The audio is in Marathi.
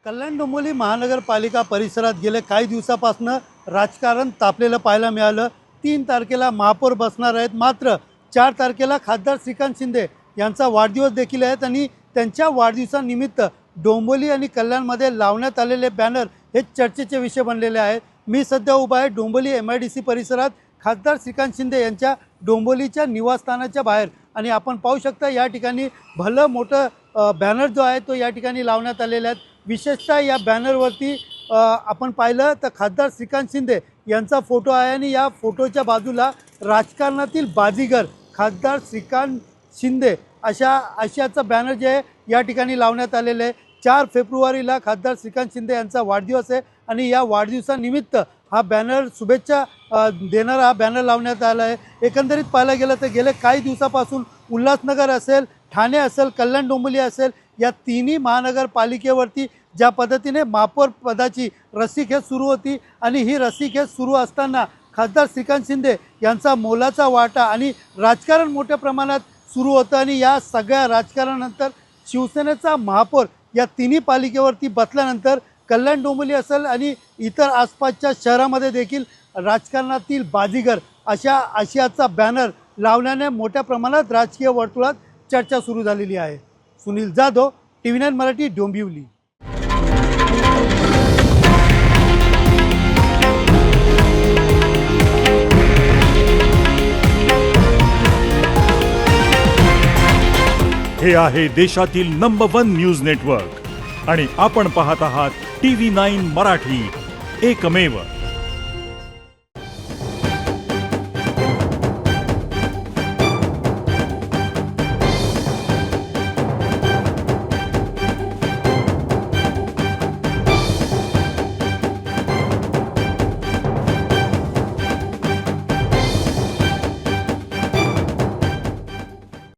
कल्याण डोंबिवली महानगरपालिका परिसरात गेले काही दिवसापासून राजकारण तापलेलं पाहायला मिळालं। 3 तारखेला महापौर बसणार आहेत, मात्र 4 तारखेला खासदार श्रीकांत शिंदे यांचा वाढदिवस देखील आहे आणि त्यांच्या वाढदिवसानिमित्त डोंबिवली आणि कल्याणमध्ये लावण्यात आलेले बॅनर हे चर्चेचे विषय बनलेले आहेत। मी सध्या उभा आहे डोंबिवली MIDC परिसरात खासदार श्रीकांत शिंदे यांच्या डोंबिवलीच्या निवासस्थानाच्या बाहेर आणि आपण पाहू शकता या ठिकाणी भलं मोठं बॅनर जो आहे तो या ठिकाणी लावण्यात आलेला आहे। विशेषतः या बॅनरवरती आपण पाहिलं तर खासदार श्रीकांत शिंदे यांचा फोटो आहे आणि या फोटोच्या बाजूला राजकारणातील बाजीगर खासदार श्रीकांत शिंदे अशाचा बॅनर जे आहे या ठिकाणी लावण्यात आलेले आहे। 4 फेब्रुवारीला खासदार श्रीकांत शिंदे यांचा वाढदिवस आहे आणि या वाढदिवसानिमित्त हा बॅनर शुभेच्छा देणारा हा बॅनर लावण्यात आला आहे। एकंदरीत पाहायला गेलं तर गेले काही दिवसापासून उल्हासनगर असेल, ठाणे असेल, कल्याण डोंबिवली असेल या तिन्ही महानगरपालिकेवरती ज्या पद्धतीने महापौर पदाची रस्सीखेच सुरू होती आणि ही रस्सीखेच सुरू असताना खासदार श्रीकांत शिंदे यांचा मोलाचा वाटा आणि राजकारण मोठ्या प्रमाणात सुरू होतं आणि या सगळ्या राजकारणानंतर शिवसेनेचा महापौर या तिन्ही पालिकेवरती बसल्यानंतर कल्याण डोंबिवली असेल आणि इतर आसपासच्या शहरामध्ये देखील राजकारणातील बाजीगर आशियाचा बॅनर लावण्याने मोठ्या प्रमाणात राजकीय वर्तुळात चर्चा सुरू झालेली आहे। सुनील जाधव, TV9 मराठी, डोंबिवली। हे आहे देशातील नंबर 1 न्यूज नेटवर्क आणि आपण पाहत आहात TV9 मराठी, एकमेव।